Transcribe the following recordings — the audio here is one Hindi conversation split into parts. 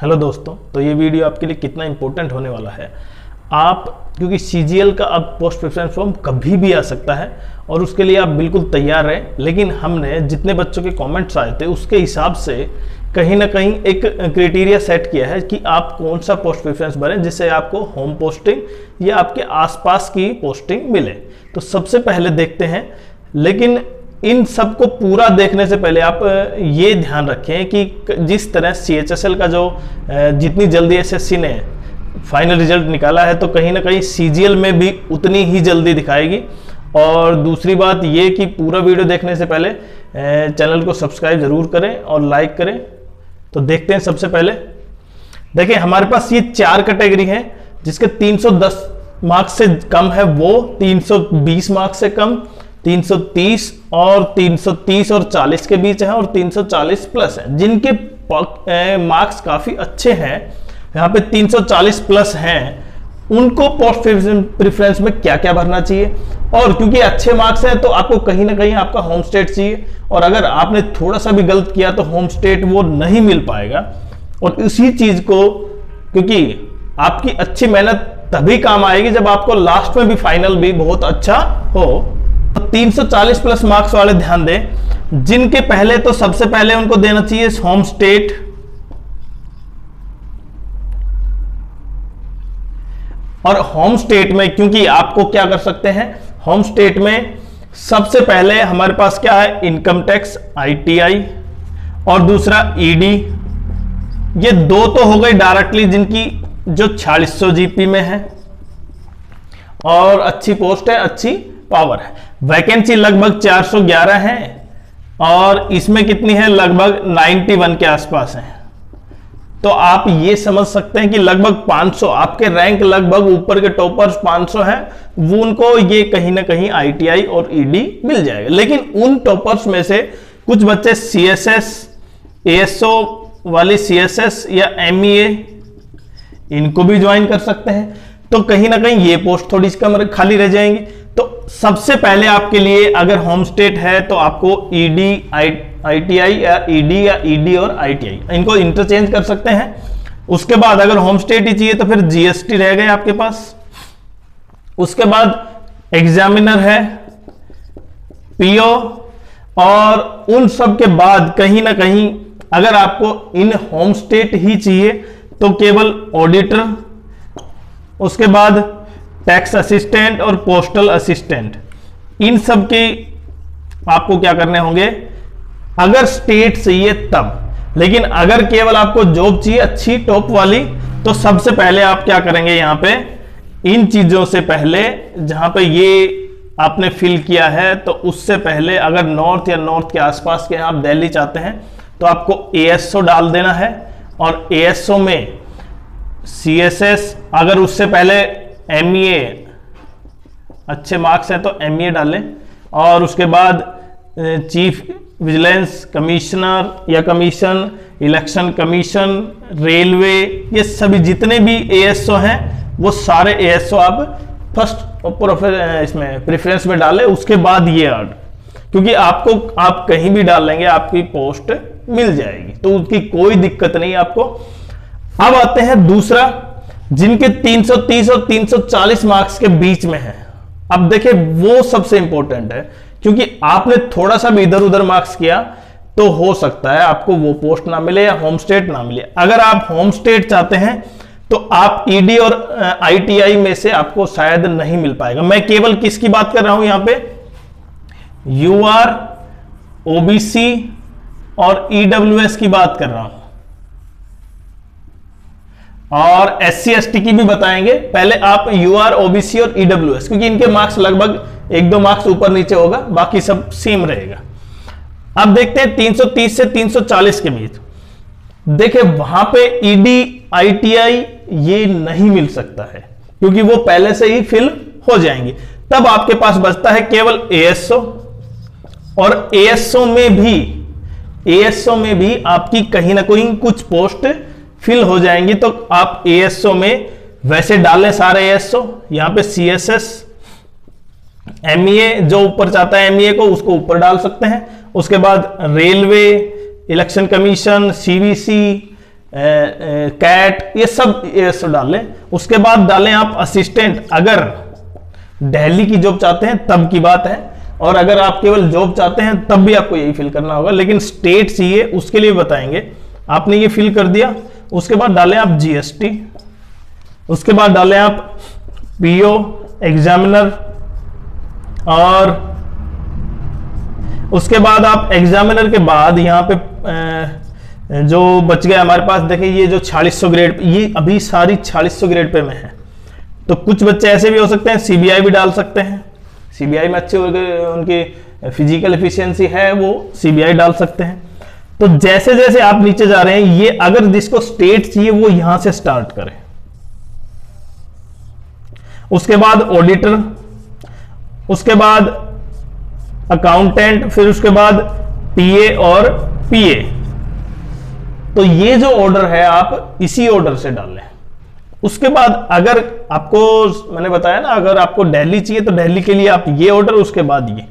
हेलो दोस्तों, तो ये वीडियो आपके लिए कितना इंपॉर्टेंट होने वाला है। आप क्योंकि सीजीएल का अब पोस्ट प्रेफरेंस फॉर्म कभी भी आ सकता है और उसके लिए आप बिल्कुल तैयार रहें। लेकिन हमने जितने बच्चों के कमेंट्स आए थे उसके हिसाब से कहीं ना कहीं एक क्राइटेरिया सेट किया है कि आप कौन सा पोस्ट प्रेफरेंस भरें जिससे आपको होम पोस्टिंग या आपके आसपास की पोस्टिंग मिले। तो सबसे पहले देखते हैं, लेकिन इन सब को पूरा देखने से पहले आप ये ध्यान रखें कि जिस तरह CHSL का जो जितनी जल्दी SSC ने फाइनल रिजल्ट निकाला है तो कहीं ना कहीं CGL में भी उतनी ही जल्दी दिखाएगी। और दूसरी बात ये कि पूरा वीडियो देखने से पहले चैनल को सब्सक्राइब जरूर करें और लाइक करें। तो देखते हैं, सबसे पहले देखिए हमारे पास ये 4 कैटेगरी हैं जिसके 310 मार्क्स से कम है, वो 320 मार्क्स से कम, 330 और 330 और 40 के बीच है और 340 प्लस है। जिनके मार्क्स काफी अच्छे हैं, यहाँ पे 340 प्लस हैं, उनको पोस्ट प्रेफरेंस में क्या क्या भरना चाहिए। और क्योंकि अच्छे मार्क्स हैं तो आपको कहीं ना कहीं आपका होम स्टेट चाहिए, और अगर आपने थोड़ा सा भी गलत किया तो होम स्टेट वो नहीं मिल पाएगा। और इसी चीज को, क्योंकि आपकी अच्छी मेहनत तभी काम आएगी जब आपको लास्ट में भी फाइनल भी बहुत अच्छा हो। तो 340 प्लस मार्क्स वाले ध्यान दें, जिनके पहले तो सबसे पहले उनको देना चाहिए होम स्टेट। और होम स्टेट में क्योंकि आपको क्या कर सकते हैं, होम स्टेट में सबसे पहले हमारे पास क्या है, इनकम टैक्स, ITI और दूसरा ED। ये दो तो हो गई डायरेक्टली जिनकी जो 4600 GP में है और अच्छी पोस्ट है, अच्छी पावर है। वैकेंसी लगभग 411 है और इसमें कितनी है, लगभग 91 के आसपास है। तो आप ये समझ सकते हैं कि लगभग 500 आपके रैंक, लगभग ऊपर के टॉपर्स 500 हैं, वो उनको ये कहीं ना कहीं ITI और ED मिल जाएगा। लेकिन उन टॉपर्स में से कुछ बच्चे CSS, ASO वाली CSS या MEA इनको भी ज्वाइन कर सकते हैं। तो कहीं ना कहीं ये पोस्ट थोड़ी कम खाली रह जाएंगी। तो सबसे पहले आपके लिए अगर होम स्टेट है तो आपको ED, ITI या ED और ITI इनको इंटरचेंज कर सकते हैं। उसके बाद अगर होम स्टेट ही चाहिए तो फिर GST रह गए आपके पास। उसके बाद एग्जामिनर है, PO, और उन सब के बाद कहीं ना कहीं अगर आपको इन होम स्टेट ही चाहिए तो केवल ऑडिटर, उसके बाद टैक्स असिस्टेंट और पोस्टल असिस्टेंट, इन सब के आपको क्या करने होंगे अगर स्टेट चाहिए तब। लेकिन अगर केवल आपको जॉब चाहिए अच्छी टॉप वाली तो सबसे पहले आप क्या करेंगे, यहां पे इन चीजों से पहले जहां पे ये आपने फिल किया है तो उससे पहले अगर नॉर्थ या नॉर्थ के आसपास के आप दिल्ली चाहते हैं तो आपको ASO डाल देना है। और ASO में CSS, अगर उससे पहले MEA अच्छे मार्क्स हैं तो MEA डालें। और उसके बाद चीफ विजिलेंस कमिश्नर या कमीशन, इलेक्शन कमीशन, रेलवे, ये सभी जितने भी ASO हैं वो सारे ASO आप फर्स्ट इसमें प्रेफरेंस में डालें। उसके बाद ये ऐड, क्योंकि आपको आप कहीं भी डाल लेंगे आपकी पोस्ट मिल जाएगी, तो उसकी कोई दिक्कत नहीं आपको। अब आते हैं दूसरा, जिनके 330 और 340 मार्क्स के बीच में है। अब देखिए वो सबसे इंपॉर्टेंट है, क्योंकि आपने थोड़ा सा भी इधर उधर मार्क्स किया तो हो सकता है आपको वो पोस्ट ना मिले या होम स्टेट ना मिले। अगर आप होम स्टेट चाहते हैं तो आप ED और ITI में से आपको शायद नहीं मिल पाएगा। मैं केवल किसकी बात कर रहा हूं, यहां पे UR, OBC और EWS की बात कर रहा हूं, और SC ST की भी बताएंगे। पहले आप UR, OBC और EWS, क्योंकि इनके मार्क्स लगभग 1-2 मार्क्स ऊपर नीचे होगा, बाकी सब सेम रहेगा। अब देखते हैं 330 से 340 के बीच। देखिए वहां पे ED, ITI ये नहीं मिल सकता है क्योंकि वो पहले से ही फिल हो जाएंगे। तब आपके पास बचता है केवल ASO, और ASO में भी आपकी कहीं ना कहीं कुछ पोस्ट फिल हो जाएंगी। तो आप ASO में वैसे डालें सारे ASO, यहां पे CSS, MEA जो ऊपर चाहता है MEA को उसको ऊपर डाल सकते हैं। उसके बाद railway, election commission, CVC, CAT, ये सब डालें। उसके बाद डालें आप असिस्टेंट, अगर दिल्ली की जॉब चाहते हैं तब की बात है, और अगर आप केवल जॉब चाहते हैं तब भी आपको यही फिल करना होगा, लेकिन स्टेट चाहिए उसके लिए बताएंगे। आपने ये फिल कर दिया, उसके बाद डालें आप जीएसटी, उसके बाद डालें आप पीओ एग्जामिनर, और उसके बाद आप एग्जामिनर के बाद यहाँ पे जो बच गया हमारे पास, देखिए ये जो 4600 ग्रेड, ये अभी सारी 4600 ग्रेड पे में है। तो कुछ बच्चे ऐसे भी हो सकते हैं सीबीआई भी डाल सकते हैं, सीबीआई में अच्छी उनकी फिजिकल एफिशिएंसी है, वो सीबीआई डाल सकते हैं। तो जैसे जैसे आप नीचे जा रहे हैं, ये अगर जिसको स्टेट चाहिए वो यहां से स्टार्ट करें। उसके बाद ऑडिटर, उसके बाद अकाउंटेंट, फिर उसके बाद टीए और पीए। तो ये जो ऑर्डर है आप इसी ऑर्डर से डालें। उसके बाद अगर आपको, मैंने बताया ना, अगर आपको दिल्ली चाहिए तो दिल्ली के लिए आप ये ऑर्डर, उसके बाद ये।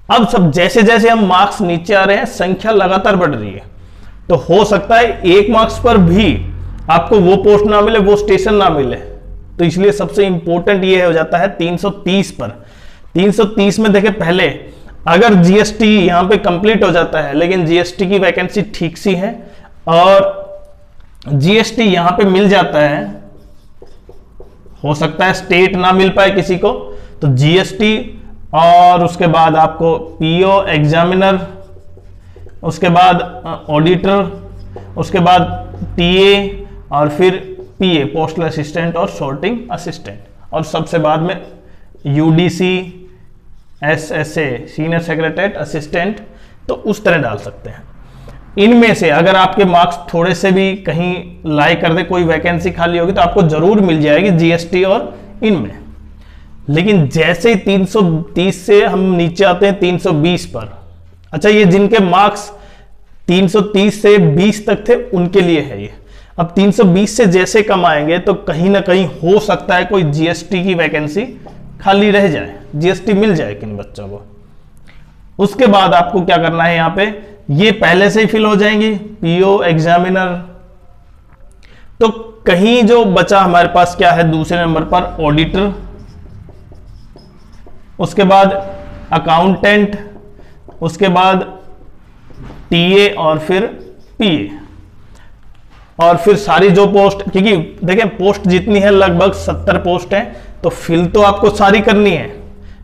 अब सब जैसे जैसे हम मार्क्स नीचे आ रहे हैं, संख्या लगातार बढ़ रही है, तो हो सकता है 1 मार्क्स पर भी आपको वो पोस्ट ना मिले, वो स्टेशन ना मिले। तो इसलिए सबसे इंपॉर्टेंट ये हो जाता है 330 पर। 330 में देखें, पहले अगर जीएसटी यहां पे कंप्लीट हो जाता है, लेकिन जीएसटी की वैकेंसी ठीक सी है और जीएसटी यहां पे मिल जाता है, हो सकता है स्टेट ना मिल पाए किसी को, तो जीएसटी और उसके बाद आपको पीओ एग्जामिनर, उसके बाद ऑडिटर, उसके बाद टीए, और फिर पीए पोस्टल असिस्टेंट और सॉर्टिंग असिस्टेंट, और सबसे बाद में UDC, SSA senior secretariat assistant. तो उस तरह डाल सकते हैं। इनमें से अगर आपके मार्क्स थोड़े से भी कहीं लाई कर दे, कोई वैकेंसी खाली होगी तो आपको जरूर मिल जाएगी जीएसटी और इनमें। लेकिन जैसे ही 330 से हम नीचे आते हैं 320 पर, अच्छा ये जिनके मार्क्स 330 से 20 तक थे उनके लिए है ये। अब 320 से जैसे कम आएंगे तो कहीं ना कहीं हो सकता है कोई जीएसटी की वैकेंसी खाली रह जाए, जीएसटी मिल जाए किन बच्चों को। उसके बाद आपको क्या करना है, यहां पे ये पहले से ही फिल हो जाएंगी, पीओ एग्जामिनर। तो कहीं जो बचा हमारे पास क्या है दूसरे नंबर पर, ऑडिटर, उसके बाद अकाउंटेंट, उसके बाद टीए और फिर पीए, और फिर सारी जो पोस्ट, क्योंकि देखें पोस्ट जितनी है लगभग 70 पोस्ट है, तो फिल तो आपको सारी करनी है।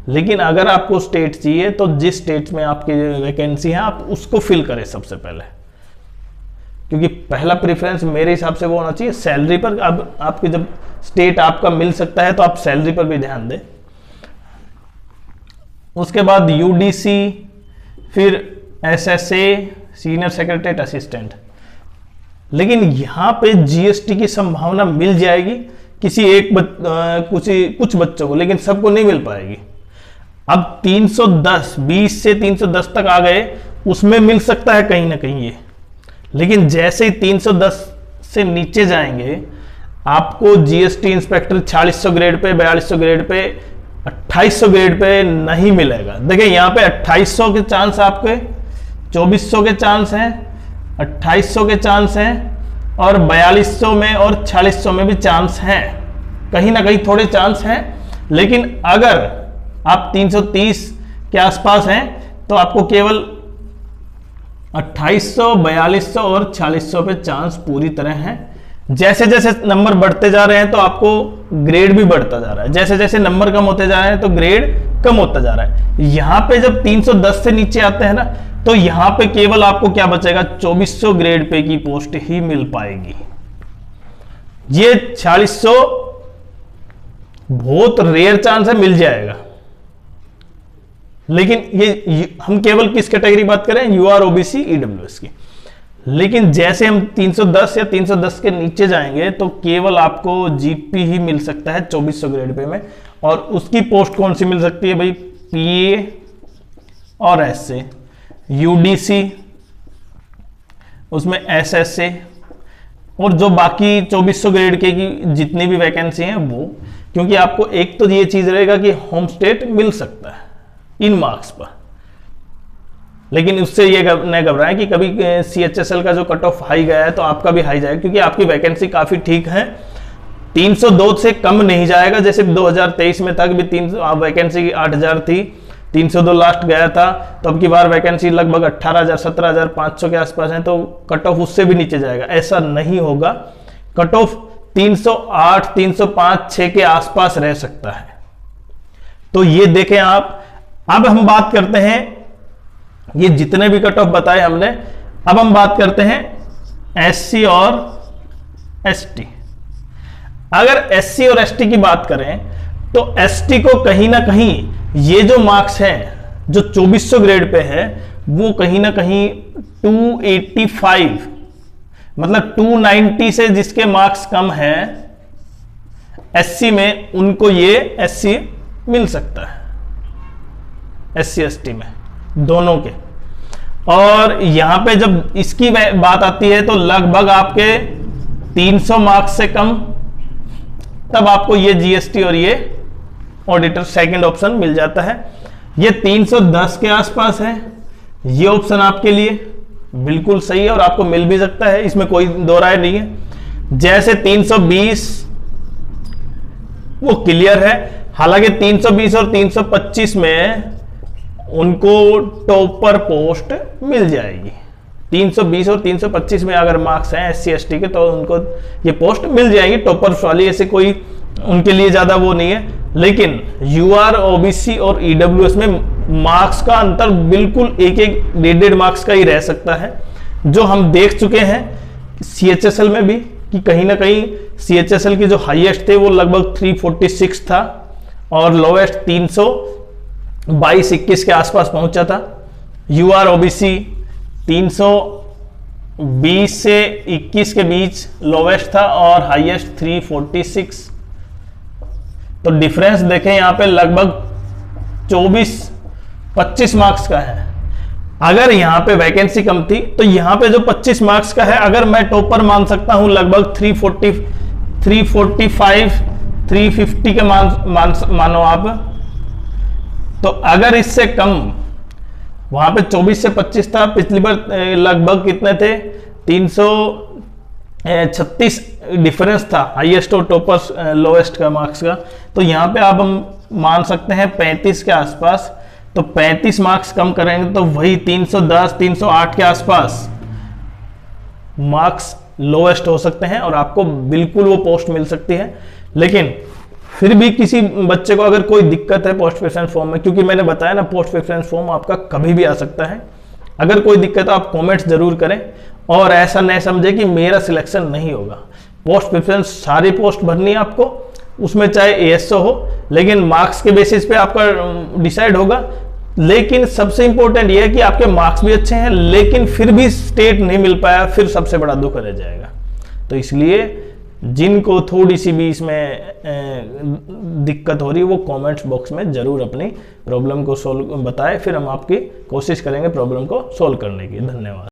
लेकिन अगर आपको स्टेट चाहिए तो जिस स्टेट में आपकी वैकेंसी है आप उसको फिल करें सबसे पहले, क्योंकि पहला प्रेफरेंस मेरे हिसाब से वो होना चाहिए सैलरी पर। अब आपके जब स्टेट आपका मिल सकता है तो आप सैलरी पर भी ध्यान दें। उसके बाद यूडीसी, फिर एसएसए सीनियर सेक्रेटरीट असिस्टेंट। लेकिन यहां पे जीएसटी की संभावना मिल जाएगी किसी एक कुछ बच्चों को, लेकिन सबको नहीं मिल पाएगी। अब 310, 20 से 310 तक आ गए, उसमें मिल सकता है कहीं ना कहीं ये। लेकिन जैसे ही 310 से नीचे जाएंगे आपको GST inspector 4600 grade pay, 4200 grade pay, 2800 grade pay नहीं मिलेगा। देखिए यहां पे 2800 के चांस आपके, 2400 के चांस हैं, 2800 के चांस हैं, और 4200 में और 4600 में भी चांस हैं, कहीं ना कहीं थोड़े चांस हैं। लेकिन अगर आप 330 के आसपास हैं तो आपको केवल 2800, 4200 और 4600 पे चांस पूरी तरह हैं। जैसे जैसे नंबर बढ़ते जा रहे हैं तो आपको ग्रेड भी बढ़ता जा रहा है, जैसे जैसे नंबर कम होते जा रहे हैं तो ग्रेड कम होता जा रहा है। यहां पे जब 310 से नीचे आते हैं ना, तो यहां पे केवल आपको क्या बचेगा, 2400 ग्रेड पे की पोस्ट ही मिल पाएगी। ये 4600 बहुत रेयर चांस है, मिल जाएगा। लेकिन ये हम केवल किस कैटेगरी की बात करें, यूआर, ओबीसी, ईडब्ल्यूएस की। लेकिन जैसे हम 310 या 310 के नीचे जाएंगे तो केवल आपको जीपी ही मिल सकता है 2400 ग्रेड पे में। और उसकी पोस्ट कौन सी मिल सकती है भाई, पीए और एसए, यूडीसी, उसमें एसएसए, और जो बाकी 2400 ग्रेड के की जितनी भी वैकेंसी हैं वो। क्योंकि आपको एक तो ये चीज रहेगा कि होम स्टेट मिल सकता है इन मार्क्स पर, लेकिन उससे ये न घबराएं कि कभी CHSL का जो कट ऑफ हाई गया है तो आपका भी हाई जाएगा, क्योंकि आपकी वैकेंसी काफी ठीक है, 302 से कम नहीं जाएगा। जैसे 2023 में तक भी 300 वैकेंसी 8000 थी, 302 लास्ट गया था, तो अब की बार वैकेंसी लगभग 18000 17500 के आसपास है, तो कट ऑफ उससे भी नीचे जाएगा। ऐसा नहीं होगा, कट ऑफ 308 305 6 के आसपास रह सकता है। तो ये देखें आप। अब हम बात करते हैं, ये जितने भी कट ऑफ बताए हमने, अब हम बात करते हैं SC और ST। अगर SC और ST की बात करें तो ST को कहीं ना कहीं ये जो मार्क्स हैं जो 2400 ग्रेड पे है, वो कहीं ना कहीं 285 मतलब 290 से जिसके मार्क्स कम है SC में, उनको ये SC मिल सकता है, SC ST में दोनों के। और यहां पे जब इसकी बात आती है तो लगभग आपके 300 मार्क्स से कम, तब आपको ये GST और ये ऑडिटर सेकंड ऑप्शन मिल जाता है। ये 310 के आसपास है, ये ऑप्शन आपके लिए बिल्कुल सही है और आपको मिल भी सकता है, इसमें कोई दो राय नहीं है। जैसे 320 वो क्लियर है, हालांकि 320 और 325 में उनको टॉपर पोस्ट मिल जाएगी। 320 और 325 में अगर मार्क्स हैं SC ST के तो उनको ये पोस्ट मिल जाएगी टॉपर्स वाली, ऐसे कोई उनके लिए ज्यादा वो नहीं है। लेकिन UR OBC और EWS में मार्क्स का अंतर बिल्कुल एक 1.5 मार्क्स का ही रह सकता है, जो हम देख चुके हैं CHSL में भी कि कहीं ना कहीं CHSL की जो हाईएस्ट थे वो लगभग 346 था और लोवेस्ट 322-21 के आसपास पहुंचा था। UR OBC 320 से 21 के बीच लोवेस्ट था और हाईएस्ट 346। तो डिफरेंस देखें यहां पे लगभग 24-25 मार्क्स का है। अगर यहां पे वैकेंसी कम थी तो यहां पे जो 25 मार्क्स का है, अगर मैं टॉपर मान सकता हूं लगभग 345 350 के मानो आप, तो अगर इससे कम, वहां पे 24 से 25 था, पिछली बार लगभग कितने थे 336 डिफरेंस था हाईएस्ट और टॉपर्स लोएस्ट का मार्क्स का। तो यहां पे आप हम मान सकते हैं 35 के आसपास, तो 35 मार्क्स कम करेंगे तो वही 310 308 के आसपास मार्क्स लोएस्ट हो सकते हैं और आपको बिल्कुल वो पोस्ट मिल सकती है। लेकिन फिर भी किसी बच्चे को अगर कोई दिक्कत है पोस्ट प्रेफरेंस फॉर्म में, क्योंकि मैंने बताया ना पोस्ट प्रेफरेंस फॉर्म आपका कभी भी आ सकता है, अगर कोई दिक्कत है आप कमेंट्स जरूर करें और ऐसा नहीं समझे कि मेरा सिलेक्शन नहीं होगा। पोस्ट प्रेफरेंस सारी पोस्ट भरनी है आपको, उसमें चाहे ASO हो, लेकिन मार्क्स के बेसिस पे आपका डिसाइड होगा। लेकिन सबसे इंपॉर्टेंट यह है कि आपके मार्क्स भी अच्छे हैं, लेकिन फिर भी स्टेट नहीं मिल पाया, फिर सबसे बड़ा दुख रह जाएगा। तो इसलिए जिनको थोड़ी सी भी इसमें दिक्कत हो रही है वो कमेंट्स बॉक्स में जरूर अपनी प्रॉब्लम को सोल्व बताएं, फिर हम आपकी कोशिश करेंगे प्रॉब्लम को सोल्व करने की। धन्यवाद।